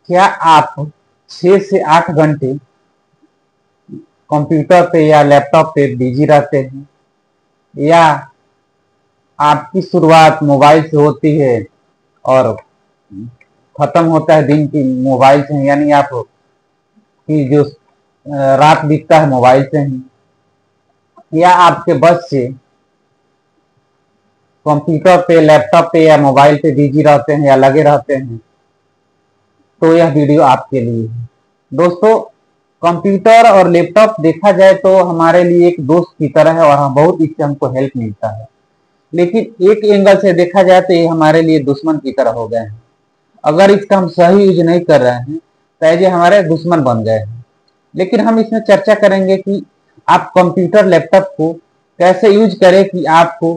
क्या आप 6 से 8 घंटे कंप्यूटर पे या लैपटॉप पे बिजी रहते हैं, या आपकी शुरुआत मोबाइल से होती है और खत्म होता है दिन की मोबाइल से, यानी आप की जो रात बीतता है मोबाइल से ही, या आपके बस से कंप्यूटर पे, लैपटॉप पे या मोबाइल पे बिजी रहते हैं या लगे रहते हैं, तो यह वीडियो आपके लिए है। दोस्तों, कंप्यूटर और लैपटॉप देखा जाए तो हमारे लिए एक दोस्त की तरह है और बहुत इससे हमको हेल्प मिलता है, लेकिन एक एंगल से देखा जाए तो ये हमारे लिए दुश्मन की तरह हो गए हैं। अगर इसका हम सही यूज नहीं कर रहे हैं तो ये हमारे दुश्मन बन गए हैं। लेकिन हम इसमें चर्चा करेंगे कि आप कंप्यूटर लैपटॉप को कैसे यूज करें कि आपको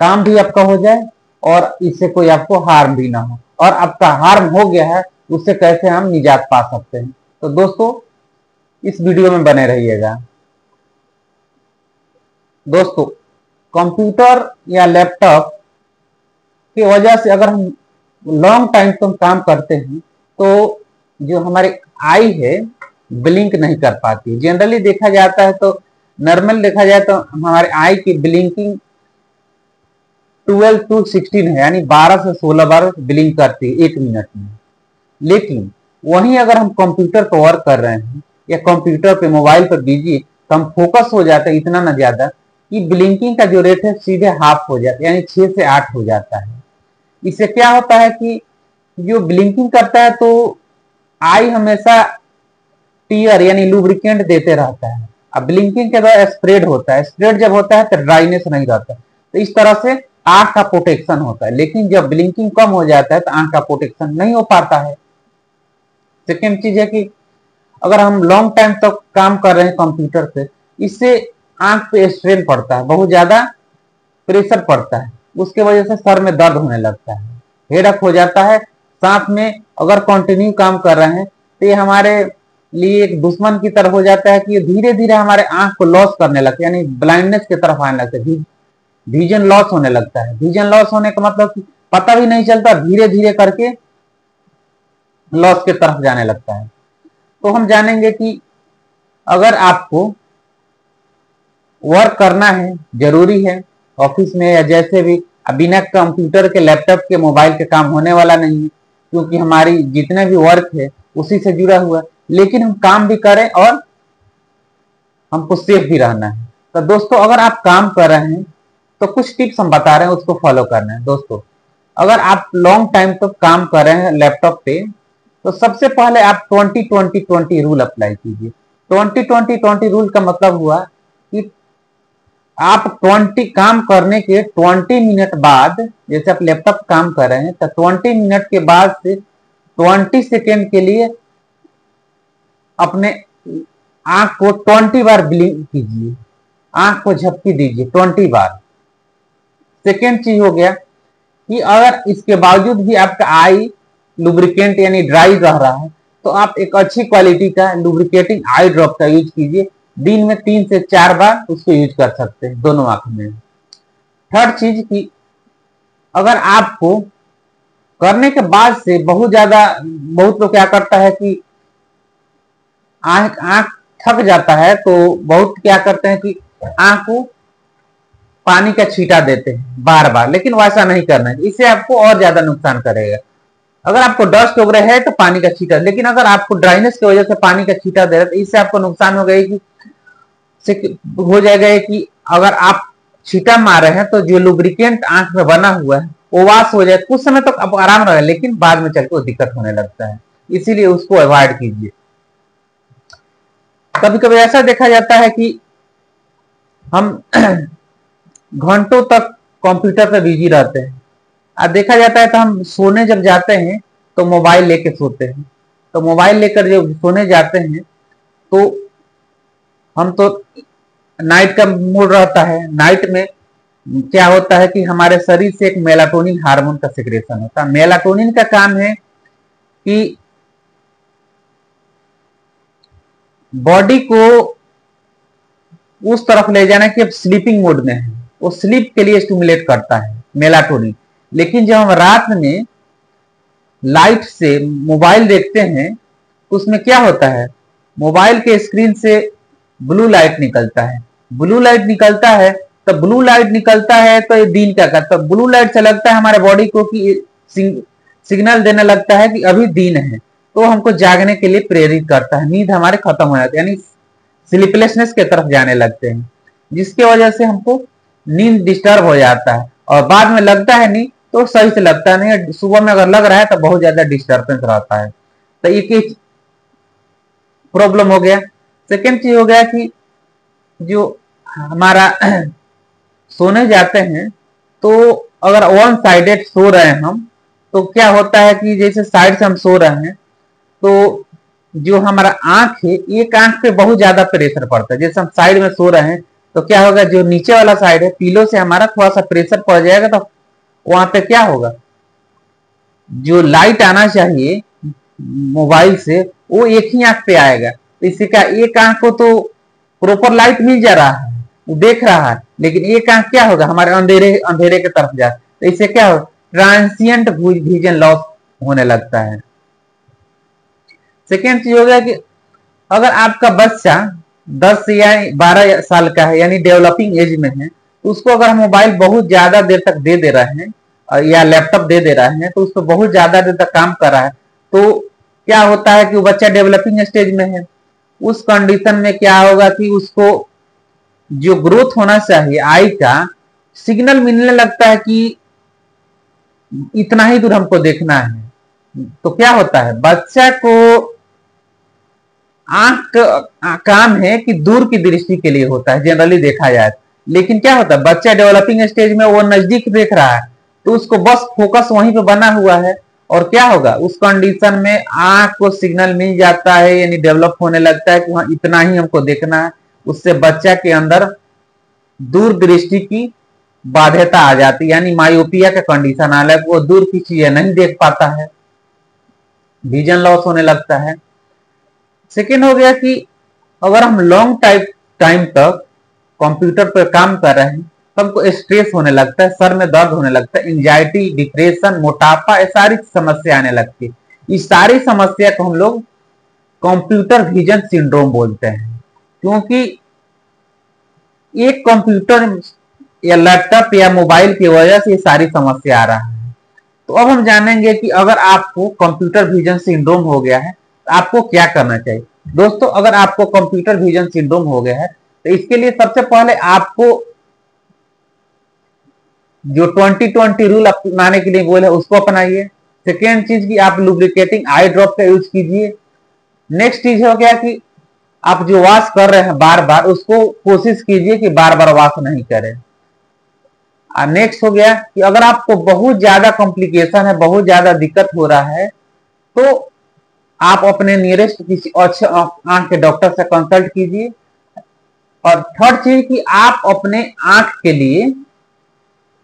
काम भी आपका हो जाए और इससे कोई आपको हार्म भी ना हो, और आपका हार्म हो गया है उससे कैसे हम निजात पा सकते हैं। तो दोस्तों, इस वीडियो में बने रहिएगा। दोस्तों, कंप्यूटर या लैपटॉप की वजह से अगर हम लॉन्ग टाइम तक काम करते हैं तो जो हमारी आई है ब्लिंक नहीं कर पाती। जनरली देखा जाता है तो नॉर्मल देखा जाए तो हमारे आई की ब्लिंकिंग 12 to 16 है, यानी 12 से 16 बार ब्लिंक करती है 1 मिनट में। लेकिन वहीं अगर हम कंप्यूटर पर वर्क कर रहे हैं या कंप्यूटर पे मोबाइल पर बिजी, तो हम फोकस हो जाते हैं इतना ना ज्यादा कि ब्लिंकिंग का जो रेट है सीधे हाफ हो जाता है, यानी 6 से 8 हो जाता है। इससे क्या होता है कि जो ब्लिंकिंग करता है तो आई हमेशा टीयर यानी लुब्रिकेंट देते रहता है। अब ब्लिंकिंग के द्वारा स्प्रेड होता है, स्प्रेड जब होता है तो ड्राइनेस नहीं रहता, तो इस तरह से आंख का प्रोटेक्शन होता है। लेकिन जब ब्लिंकिंग कम हो जाता है तो आंख का प्रोटेक्शन नहीं हो पाता है। सेकेंड चीज है कि अगर हम लॉन्ग टाइम तक काम कर रहे हैं कंप्यूटर पे, इससे आंख पे स्ट्रेन पड़ता है, बहुत ज्यादा प्रेशर पड़ता है, उसके वजह से सर में दर्द होने लगता है, हेडेक हो जाता है। साथ में अगर कंटिन्यू काम कर रहे हैं तो ये हमारे लिए एक दुश्मन की तरह हो जाता है कि ये धीरे धीरे हमारे आंख को लॉस करने लगता है, यानी ब्लाइंडनेस की तरफ आने लगता है, विजन लॉस होने लगता है। विजन लॉस होने का मतलब कि पता भी नहीं चलता, धीरे धीरे करके लॉस की तरफ जाने लगता है। तो हम जानेंगे कि अगर आपको वर्क करना है, जरूरी है ऑफिस में या जैसे भी, बिना कंप्यूटर के, लैपटॉप के, मोबाइल के काम होने वाला नहीं है, क्योंकि हमारी जितने भी वर्क है उसी से जुड़ा हुआ है। लेकिन हम काम भी करें और हमको सेफ भी रहना है। तो दोस्तों, अगर आप काम कर रहे हैं तो कुछ टिप्स हम बता रहे हैं, उसको फॉलो करना है। दोस्तों, अगर आप लॉन्ग टाइम तक काम कर रहे हैं लैपटॉप पे, तो सबसे पहले आप 20-20-20 रूल अप्लाई कीजिए। 20-20-20 रूल का मतलब हुआ कि आप 20 काम करने के 20 मिनट बाद, जैसे आप लैपटॉप काम कर रहे हैं तो 20 मिनट के बाद से 20 सेकेंड के लिए अपने आंख को 20 बार ब्लिंक कीजिए, आंख को झपकी दीजिए 20 बार। सेकेंड चीज हो गया कि अगर इसके बावजूद भी आपका आई लुब्रिकेंट यानी ड्राई रह रहा है तो आप एक अच्छी क्वालिटी का लुब्रिकेटिंग आई ड्रॉप का यूज कीजिए। दिन में 3 से 4 बार उसको यूज कर सकते हैं दोनों आंख में। थर्ड चीज कि अगर आपको करने के बाद से बहुत लोग क्या करता है कि आंख आंख थक जाता है तो बहुत क्या करते हैं कि आंख को पानी का छींटा देते हैं बार बार, लेकिन वैसा नहीं करना है, इससे आपको और ज्यादा नुकसान करेगा। अगर आपको डस्ट वगैरह है तो पानी का छींटा, लेकिन अगर आपको ड्राइनेस की वजह से पानी का छींटा दे रहा है तो इससे आपको नुकसान हो जाएगा कि अगर आप छींटा मार रहे हैं तो जो लुब्रिकेंट आंख में बना हुआ है वो वाश हो जाए, कुछ समय तक आप आराम रहे, लेकिन बाद में चलकर दिक्कत होने लगता है, इसीलिए उसको अवॉइड कीजिए। कभी कभी ऐसा देखा जाता है कि हम घंटों तक कंप्यूटर पर बिजी रहते हैं। अब देखा जाता है तो हम सोने जब जाते हैं तो मोबाइल लेकर सोते हैं, तो मोबाइल लेकर जब सोने जाते हैं तो हम तो नाइट का मूड रहता है, नाइट में क्या होता है कि हमारे शरीर से एक मेलाटोनिन हार्मोन का सिक्रेशन होता है। मेलाटोनिन का काम है कि बॉडी को उस तरफ ले जाना कि अब स्लीपिंग मोड में है, वो स्लीप के लिए स्टिमुलेट करता है मेलाटोनिन। लेकिन जब हम रात में लाइट से मोबाइल देखते हैं तो उसमें क्या होता है, मोबाइल के स्क्रीन से ब्लू लाइट निकलता है। ब्लू लाइट निकलता है तो ब्लू लाइट निकलता है तो ये दिन क्या करता है, ब्लू लाइट से लगता है हमारे बॉडी को कि सिग्नल देने लगता है कि अभी दिन है, तो हमको जागने के लिए प्रेरित करता है, नींद हमारे खत्म हो जाती है, यानी स्लीपलेसनेस की तरफ जाने लगते हैं, जिसके वजह से हमको नींद डिस्टर्ब हो जाता है और बाद में लगता है नहीं तो सही से लगता नहीं, सुबह में अगर लग रहा है तो बहुत ज्यादा डिस्टर्बेंस रहता है। तो एक प्रॉब्लम हो गया। सेकेंड चीज हो गया कि जो हमारा सोने जाते हैं तो अगर वन साइडेड सो रहे हैं हम, तो क्या होता है कि जैसे साइड से हम सो रहे हैं तो जो हमारा आंख है, एक आंख पे बहुत ज्यादा प्रेशर पड़ता है। जैसे हम साइड में सो रहे हैं तो क्या होगा, जो नीचे वाला साइड है पीलो से हमारा थोड़ा सा प्रेशर पड़ जाएगा, तो वहां पे क्या होगा, जो लाइट आना चाहिए मोबाइल से वो एक ही आंख पे आएगा। तो इससे क्या, एक आंख को तो प्रॉपर लाइट मिल जा रहा है, वो देख रहा है, लेकिन एक आंख क्या होगा, हमारे अंधेरे अंधेरे की तरफ जा, तो इससे क्या होगा, ट्रांसिएंट विजन लॉस होने लगता है। सेकेंड चीज हो गया कि अगर आपका बच्चा 10 या 12 साल का है, यानी डेवलपिंग एज में है, तो उसको अगर हम मोबाइल बहुत ज्यादा देर तक दे दे रहे हैं या लैपटॉप दे दे रहे हैं, तो उसको बहुत ज्यादा देर तक काम कर रहा है, तो क्या होता है कि वो बच्चा डेवलपिंग स्टेज में है। उस कंडीशन में क्या होगा कि उसको जो ग्रोथ होना चाहिए आई का सिग्नल मिलने लगता है कि इतना ही दूर हमको देखना है। तो क्या होता है, बच्चा को आंख काम है कि दूर की दृष्टि के लिए होता है जनरली देखा जाए, लेकिन क्या होता है, बच्चा डेवलपिंग स्टेज में वो नजदीक देख रहा है, तो उसको बस फोकस वहीं पे बना हुआ है, और क्या होगा, उस कंडीशन में आंख को सिग्नल मिल जाता है, यानी डेवलप होने लगता है कि वहां इतना ही हमको देखना है। उससे बच्चा के अंदर दूर दृष्टि की बाध्यता आ जाती है, यानी मायोपिया का कंडीशन आ रहा है, वो दूर की चीजें नहीं देख पाता है, विजन लॉस होने लगता है। सेकेंड हो गया कि अगर हम लॉन्ग टाइम तक कंप्यूटर पर काम कर रहे हैं तो हमको स्ट्रेस होने लगता है, सर में दर्द होने लगता है, एंजाइटी, डिप्रेशन, मोटापा, ये सारी समस्या आने लगती है। इस सारी समस्या को हम लोग कंप्यूटर विजन सिंड्रोम बोलते हैं, क्योंकि एक कंप्यूटर या लैपटॉप या मोबाइल की वजह से ये सारी समस्या आ रहा है। तो अब हम जानेंगे कि अगर आपको कंप्यूटर विजन सिंड्रोम हो गया है तो आपको क्या करना चाहिए। दोस्तों, अगर आपको कंप्यूटर विजन सिंड्रोम हो गया है तो इसके लिए सबसे पहले आपको जो 20-20 रूल अपनाने के लिए बोले उसको अपनाइए। सेकेंड चीज की आप लुब्रिकेटिंग आई ड्रॉप का यूज कीजिए। नेक्स्ट चीज हो गया कि आप जो वॉश कर रहे हैं बार बार, उसको कोशिश कीजिए कि बार बार वॉश नहीं करें। नेक्स्ट हो गया कि अगर आपको बहुत ज्यादा कॉम्प्लिकेशन है, बहुत ज्यादा दिक्कत हो रहा है, तो आप अपने नियरेस्ट किसी अच्छे आंख के डॉक्टर से कंसल्ट कीजिए। और थर्ड चीज कि आप अपने आंख के लिए,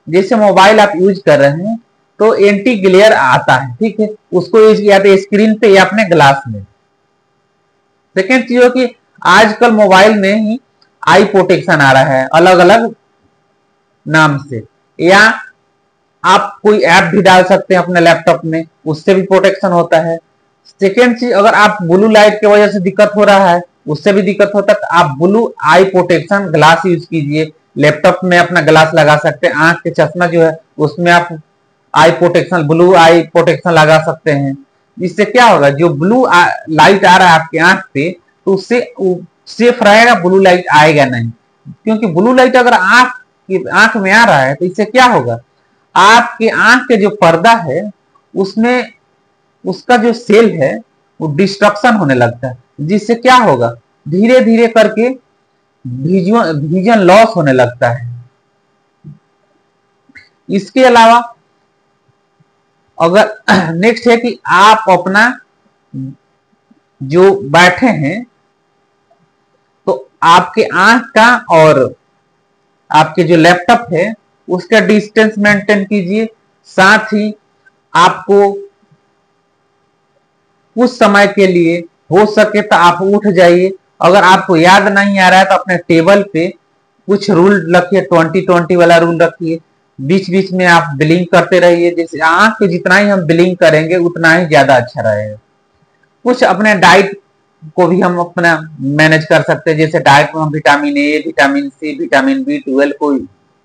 जैसे मोबाइल आप यूज कर रहे हैं तो एंटी ग्लेयर आता है, ठीक है, उसको यूज किया तो स्क्रीन पे या अपने ग्लास में। सेकेंड चीज हो कि आजकल मोबाइल में ही आई प्रोटेक्शन आ रहा है अलग अलग नाम से, या आप कोई ऐप भी डाल सकते हैं अपने लैपटॉप में, उससे भी प्रोटेक्शन होता है। सेकेंड चीज, अगर आप ब्लू लाइट की वजह से दिक्कत हो रहा है, उससे भी दिक्कत होता है, तो आप ब्लू आई प्रोटेक्शन ग्लास यूज कीजिए। लैपटॉप में अपना ग्लास लगा सकते हैं, आंख के चश्मा जो है उसमें आप आई प्रोटेक्शन, ब्लू आई प्रोटेक्शन लगा सकते हैं। इससे क्या होगा, जो ब्लू लाइट आ रहा है आपके आंख पे तो उससे सेफ रहेगा, ब्लू लाइट आएगा नहीं। क्योंकि ब्लू लाइट अगर आंख में आ रहा है तो इससे क्या होगा, आपके आंख के जो पर्दा है उसमें उसका जो सेल है वो डिस्ट्रक्शन होने लगता है, जिससे क्या होगा, धीरे धीरे करके विजन लॉस होने लगता है। इसके अलावा अगर नेक्स्ट है कि आप अपना जो बैठे हैं तो आपके आंख का और आपके जो लैपटॉप है उसका डिस्टेंस मेंटेन कीजिए। साथ ही आपको कुछ समय के लिए हो सके तो आप उठ जाइए। अगर आपको याद नहीं आ रहा है तो अपने टेबल पे कुछ रूल रखिए, 20-20 वाला रूल रखिए। बीच बीच में आप ब्लिंक करते रहिए। जैसे आंख पे जितना ही हम ब्लिंक करेंगे उतना ही ज्यादा अच्छा रहेगा। कुछ अपने डाइट को भी हम अपना मैनेज कर सकते हैं। जैसे डाइट में हम vitamin A, vitamin C, vitamin B12 को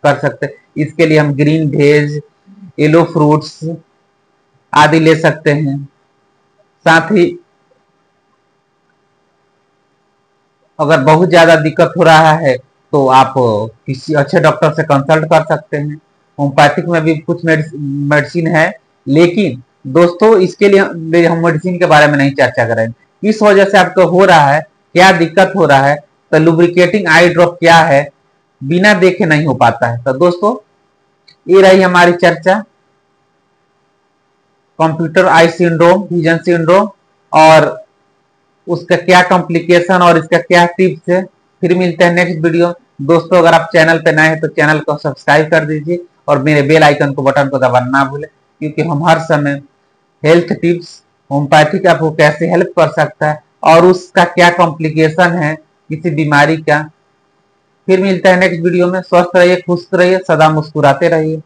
कर सकते हैं। इसके लिए हम ग्रीन वेज, येलो फ्रूट्स आदि ले सकते हैं। साथ ही अगर बहुत ज्यादा दिक्कत हो रहा है तो आप किसी अच्छे डॉक्टर से कंसल्ट कर सकते हैं। होम्योपैथिक में भी कुछ मेडिसिन है, लेकिन दोस्तों इसके लिए हम मेडिसिन के बारे में नहीं चर्चा करेंगे। इस वजह से आपको हो रहा है, क्या दिक्कत हो रहा है, तो लुब्रिकेटिंग आई ड्रॉप क्या है, बिना देखे नहीं हो पाता है। तो दोस्तों ये रही हमारी चर्चा computer eye syndrome, vision syndrome, और उसका क्या कॉम्प्लिकेशन और इसका क्या टिप्स है। फिर मिलते हैं नेक्स्ट वीडियो में। दोस्तों अगर आप चैनल पे नए हैं तो चैनल को सब्सक्राइब कर दीजिए और मेरे बेल आइकन को बटन को दबाना ना भूलें, क्योंकि हम हर समय हेल्थ टिप्स, होम्योपैथिक आपको कैसे हेल्प कर सकता है और उसका क्या कॉम्प्लिकेशन है किसी बीमारी का। फिर मिलता है नेक्स्ट वीडियो में। स्वस्थ रहिए, खुश रहिए, सदा मुस्कुराते रहिए।